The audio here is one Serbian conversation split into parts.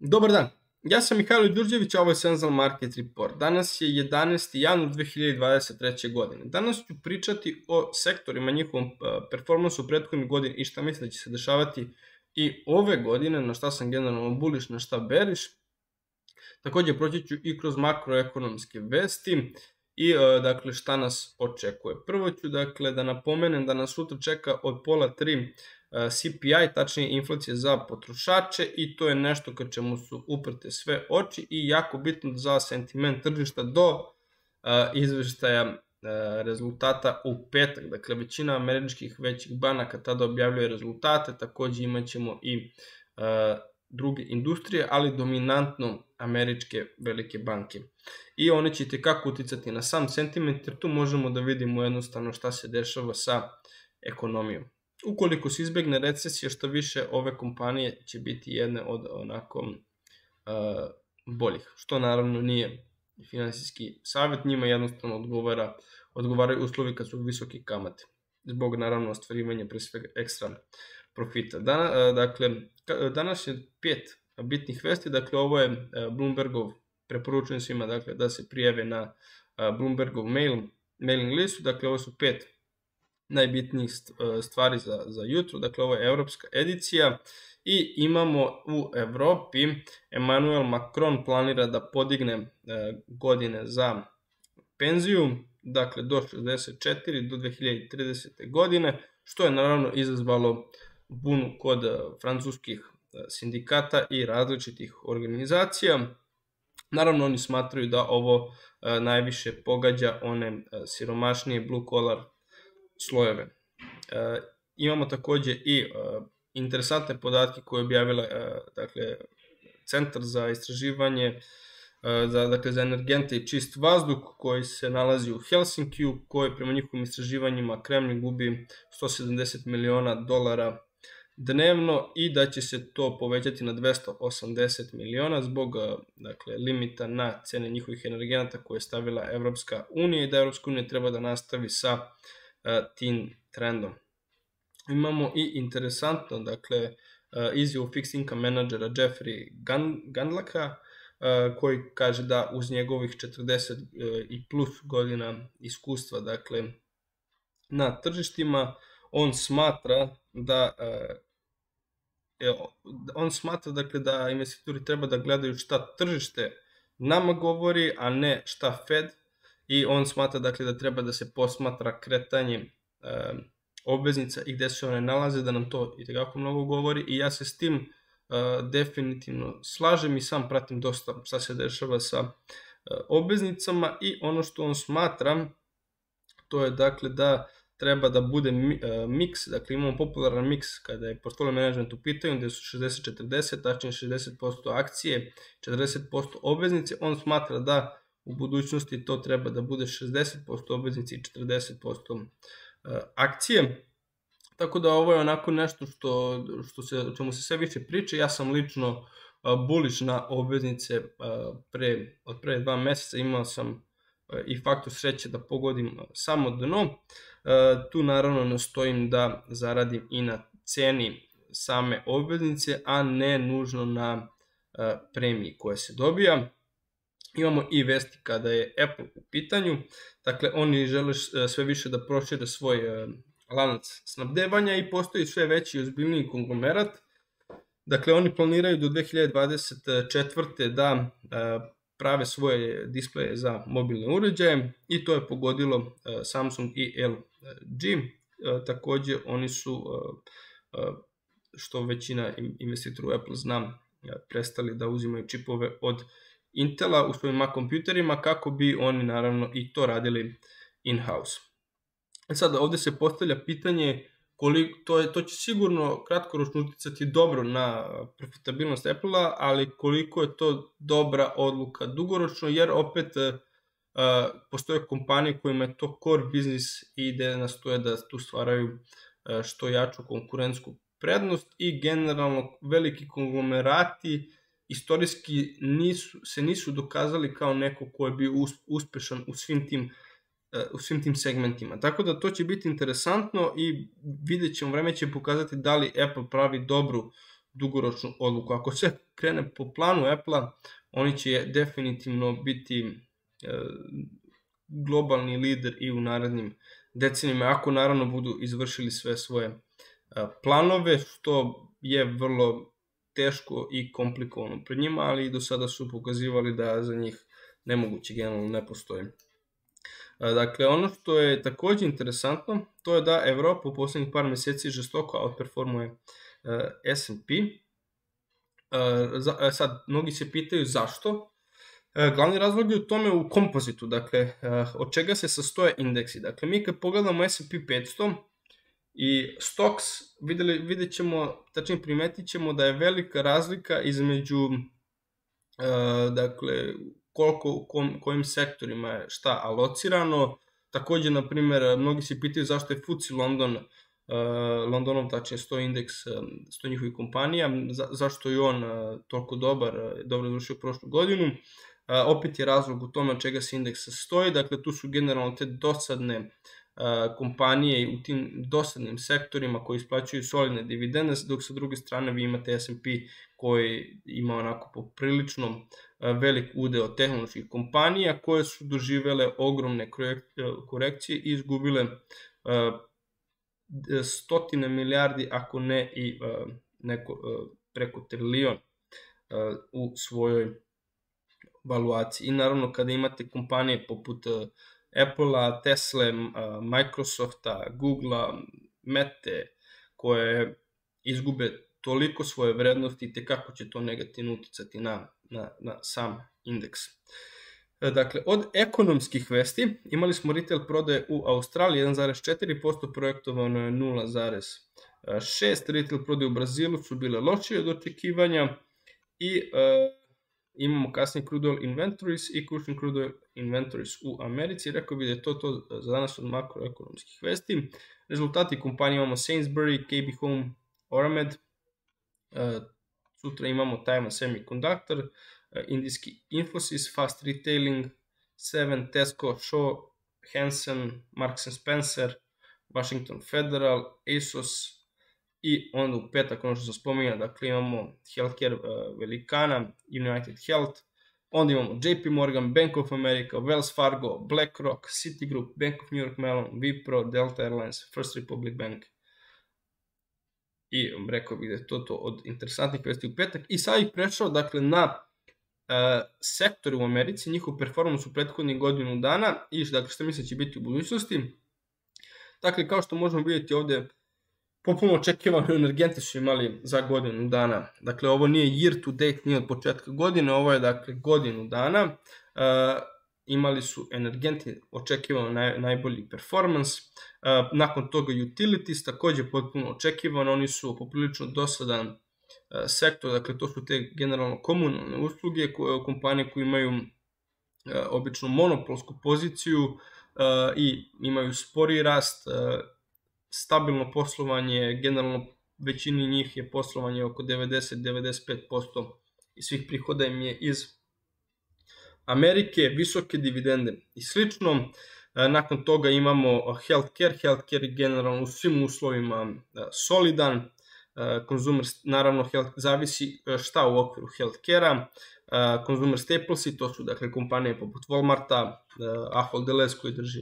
Dobar dan, ja sam Mihajlo Đurđević, a ovo je Senzal Market Report. Danas je 11. januar 2023. godine. Danas ću pričati o sektorima, njihovom performansu u prethodnih godina i šta mislim da će se dešavati i ove godine, na šta sam generalno bullish, na šta bearish. Takođe proći ću i kroz makroekonomske vesti i dakle šta nas očekuje. Prvo ću dakle da napomenem da nas sutra čeka od pola 3 CPI, tačnije inflacija za potrošače, i to je nešto ka čemu su uprte sve oči i jako bitno za sentiment tržišta do izveštaja rezultata u petak. Dakle, većina američkih većih banaka tada objavljuje rezultate, takođe imat ćemo i druge industrije, ali dominantno američke velike banke. I one će itekako uticati na sam sentiment, jer tu možemo da vidimo jednostavno šta se dešava sa ekonomijom. Ukoliko se izbegne recesija, što više, ove kompanije će biti jedne od onako boljih, što naravno nije finansijski savjet, njima jednostavno odgovaraju uslovi kad su visoki kamate, zbog naravno ostvarivanja pre svega ekstra profita. Dakle, danas je 5 bitnih vesti, dakle ovo je Bloombergov, preporučujem svima dakle, da se prijave na Bloombergov mailing listu, dakle ovo su 5 najbitnijih stvari za jutro, dakle ovo je evropska edicija i imamo u Evropi Emmanuel Macron planira da podigne godine za penziju, dakle do 64 do 2030. godine, što je naravno izazvalo bunu kod francuskih sindikata i različitih organizacija. Naravno oni smatraju da ovo najviše pogađa one siromašnije blue collar slojeve. Imamo takođe i interesantne podatke koje je objavila dakle, Centar za istraživanje za energente i čist vazduh, koji se nalazi u Helsinkiju, koji prema njihovim istraživanjima Kremlin gubi $170 miliona dnevno i da će se to povećati na 280 miliona zbog dakle, limita na cene njihovih energenata koje je stavila Evropska unija i da Evropska unija treba da nastavi sa tim trendom. Imamo i interesantno, dakle, izjavu fixed income menadžera Jeffrey Gundlaka, koji kaže da uz njegovih 40 i plus godina iskustva, dakle, na tržištima, on smatra dakle, da investitori treba da gledaju šta tržište nama govori, a ne šta Fed, i on smatra dakle, da treba da se posmatra kretanje obveznica i gde se one nalaze, da nam to itekako mnogo govori, i ja se s tim definitivno slažem i sam pratim dosta šta se dešava sa obveznicama. I ono što on smatra, to je dakle da treba da bude miks, dakle imamo popularan miks kada je portfolio management u pitanju, gde su 60-40, tačnije 60% akcije, 40% obveznice. On smatra da u budućnosti to treba da bude 60% obveznice i 40% akcije. Tako da ovo je onako nešto o čemu se sve više priča. Ja sam lično bullish na obveznice od pre 2 meseca, imao sam i faktor sreće da pogodim samo dno. Tu naravno nastojim da zaradim i na ceni same obveznice, a ne nužno na premiji koja se dobija. Imamo i vesti kada je Apple u pitanju, dakle oni žele sve više da prošire svoj lanac snabdevanja i postoji sve veći i ozbiljniji konglomerat. Dakle, oni planiraju do 2024. da prave svoje displeje za mobilne uređaje i to je pogodilo Samsung i LG. Takođe, oni su, što većina investitora u Apple zna, prestali da uzimaju čipove od Intela u svojim Mac kompjuterima kako bi oni naravno i to radili in-house. Sada ovde se postavlja pitanje to će sigurno kratkoročno uticati dobro na profitabilnost Apple-a, ali koliko je to dobra odluka dugoročno, jer opet postoje kompanije kojima je to core biznis i gde nastoje da tu stvaraju što jaču konkurentsku prednost i generalno veliki konglomerati istorijski se nisu dokazali kao neko ko je bio uspešan u svim tim segmentima. Tako da to će biti interesantno i vidjet ćemo, vreme će pokazati da li Apple pravi dobru dugoročnu odluku. Ako sve krene po planu Apple-a, oni će definitivno biti globalni lider i u narednim decenijama, ako naravno budu izvršili sve svoje planove, što je vrlo teško i komplikovano pred njima, ali i do sada su pokazivali da za njih nemoguće generalno ne postoji. Dakle, ono što je takođe interesantno, to je da Evropa u poslednjih par meseci žestoko outperformuje S&P. Sad, mnogi se pitaju zašto. Glavni razlog je u tome u kompozitu, dakle, od čega se sastoje indeksi. Dakle, mi kad pogledamo S&P 500 i Stocks, vidjet ćemo, tačnije primetit ćemo da je velika razlika između, dakle, koliko kojim sektorima je šta alocirano. Takođe, na primjer, mnogi se pitaju zašto je FTSE Londonov, tačnije 100 indeks, 100 njihovih kompanija, zašto je on toliko dobro završio prošlu godinu. Opet je razlog u tome od čega se indeks sastoji, dakle tu su generalno te dosadne kompanije u tim dosadnim sektorima koji isplaćuju solidne dividende, dok sa druge strane vi imate S&P koji ima onako poprilično velik udeo tehnoloških kompanija koje su doživele ogromne korekcije i izgubile stotine milijardi, ako ne i preko trilion u svojoj valuaciji. I naravno kada imate kompanije poput Apple-a, Tesla, Microsofta, Google-a, Mete, koje izgube toliko svoje vrednosti i tekako će to negativno uticati na sam indeks. Dakle, od ekonomskih vesti imali smo retail prodaje u Australiji 1,4%, projektovano je 0,6%, retail prodaje u Brazilu su bile lošije od očekivanja i imamo kasnije crude oil inventories i crucial crude oil inventories u Americi. Rekao bih da je to za danas od makroekonomskih vesti. Rezultati kompanije imamo Sainsbury, KB Home, Oramed, sutra imamo Taiwan Semiconductor, indijski Infosys, Fast Retailing, Seven, Tesco, Shaw, Hansen, Marks & Spencer, Washington Federal, ASOS i onda u petak, ono što sam spominjao, dakle imamo healthcare velikana, United Health, onda imamo JP Morgan, Bank of America, Wells Fargo, BlackRock, Citigroup, Bank of New York Mellon, Wipro, Delta Airlines, First Republic Bank. I rekao bih da je to od interesantnih vesti u petak. I sad ih prešao, dakle, na sektori u Americi, njihov performans u prethodnih godinu dana i dakle, što misle će biti u budućnosti. Dakle, kao što možemo vidjeti ovde, popuno očekivano energenti su imali za godinu dana. Dakle, ovo nije year to date, nije od početka godine, ovo je dakle godinu dana. Imali su energenti očekivano najbolji performance. Nakon toga utilities, takođe potpuno očekivano, oni su poprilično dosadan sektor, dakle to su te generalno komunalne usluge, kompanije koje imaju obično monopolsku poziciju i imaju spori rast, stabilno poslovanje, generalno većini njih je poslovanje oko 90-95% i svih prihoda im je iz Amerike, visoke dividende i slično. Nakon toga imamo healthcare je generalno u svim uslovima solidan, consumer, naravno zavisi šta u okviru healthcare-a, consumer staplesi, to su dakle kompanije poput Walmarta, Ahold Delhaize koji drži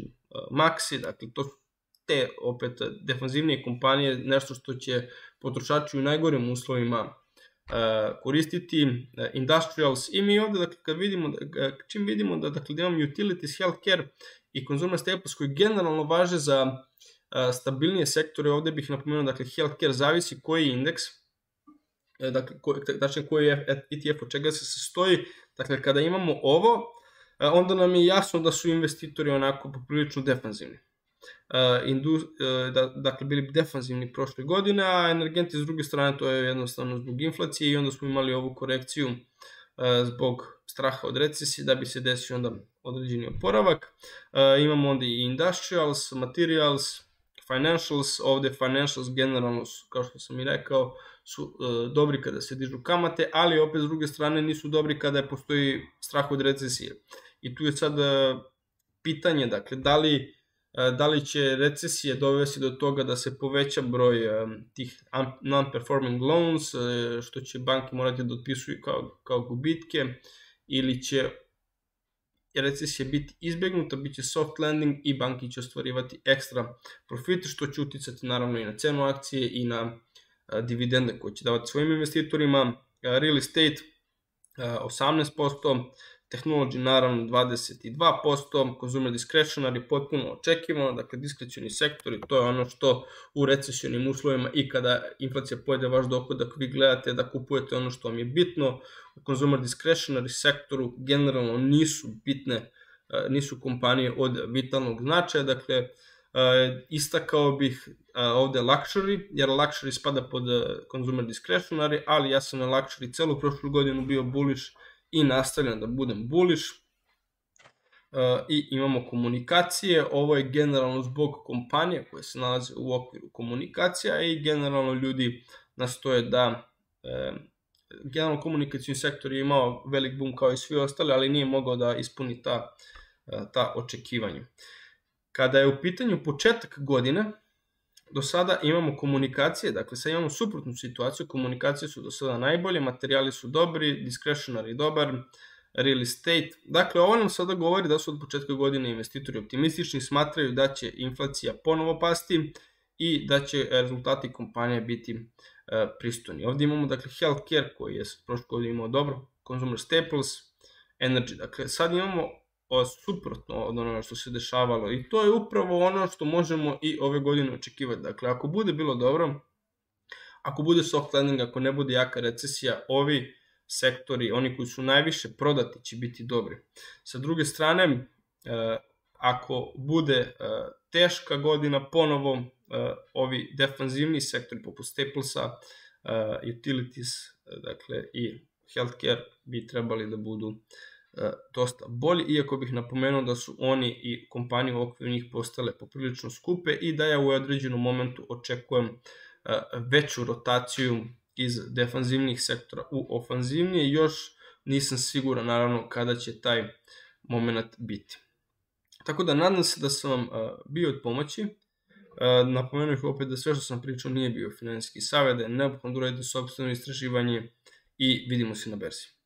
Maxi, dakle to su te opet defanzivnije kompanije, nešto što će potrošači u najgorim uslovima koristiti. Industrials i mi ovde, dakle, čim vidimo da dakle, imamo utilities, healthcare i consumer staples koji generalno važe za stabilnije sektore, ovde bih napomenuo, dakle, healthcare zavisi koji je indeks, dakle, koji je ETF, od čega se sastoji. Dakle, kada imamo ovo, onda nam je jasno da su investitori onako poprilično defanzivni. Dakle, bili defanzivni prošle godine, a energenti s druge strane to je jednostavno zbog inflacije i onda smo imali ovu korekciju zbog straha od recesije da bi se desio onda određeni oporavak. Imamo onda i industrials, materials, financials, ovde financials generalno su, kao što sam i rekao, su dobri kada se dižu kamate, ali opet s druge strane nisu dobri kada postoji strah od recesije. I tu je sad pitanje, dakle, da li da li će recesije dovesti do toga da se poveća broj tih non-performing loans, što će banke morati da otpisuju kao gubitke, ili će recesija biti izbjegnuta, bit će soft landing i banki će ostvarivati ekstra profite, što će uticati naravno i na cenu akcije i na dividende koje će davati svojim investitorima. Real estate 18%, technology naravno 22%, consumer discretionary potpuno očekivano, dakle diskrecioni sektori, to je ono što u recesionim uslovima i kada inflacija pojede vaš dohodak, vi gledate da kupujete ono što vam je bitno. U consumer discretionary sektoru generalno nisu kompanije od vitalnog značaja, dakle istakao bih ovde luxury, jer luxury spada pod consumer discretionary, ali ja sam na luxury celu prošlu godinu bio bullish i nastavljam da budem bullish. I imamo komunikacije, ovo je generalno zbog kompanija koje se nalaze u okviru komunikacija i generalno ljudi nastoje da generalno komunikacijni sektor je imao velik boom kao i svi ostali, ali nije mogao da ispuni ta očekivanja. Kada je u pitanju početak godine, do sada imamo komunikacije, dakle sad imamo suprotnu situaciju, komunikacije su do sada najbolje, materijali su dobri, discretionary dobar, real estate, dakle ovo nam sada govori da su od početka godine investitori optimistični, smatraju da će inflacija ponovo pasti i da će rezultati kompanije biti pristojni. Ovdje imamo dakle healthcare koji je prošle godine imao dobro, consumer staples, energy, dakle sad imamo suprotno od onoga što se dešavalo i to je upravo ono što možemo i ove godine očekivati. Dakle, ako bude bilo dobro, ako bude soft landing, ako ne bude jaka recesija, ovi sektori, oni koji su najviše prodati će biti dobri. Sa druge strane, ako bude teška godina, ponovo ovi defanzivni sektori poput staplesa, utilities, dakle i healthcare bi trebali da budu dosta bolji, iako bih napomenuo da su oni i kompanije u okviru njih postale poprilično skupe i da ja u određenom momentu očekujem veću rotaciju iz defanzivnih sektora u ofanzivnije. Još nisam siguran naravno kada će taj moment biti. Tako da nadam se da sam vam bio od pomoći. Napomenuo ih opet da sve što sam pričao nije bio finansijski savjet, da je neophodno da uradite sopstveno istraživanje i vidimo se na berzi.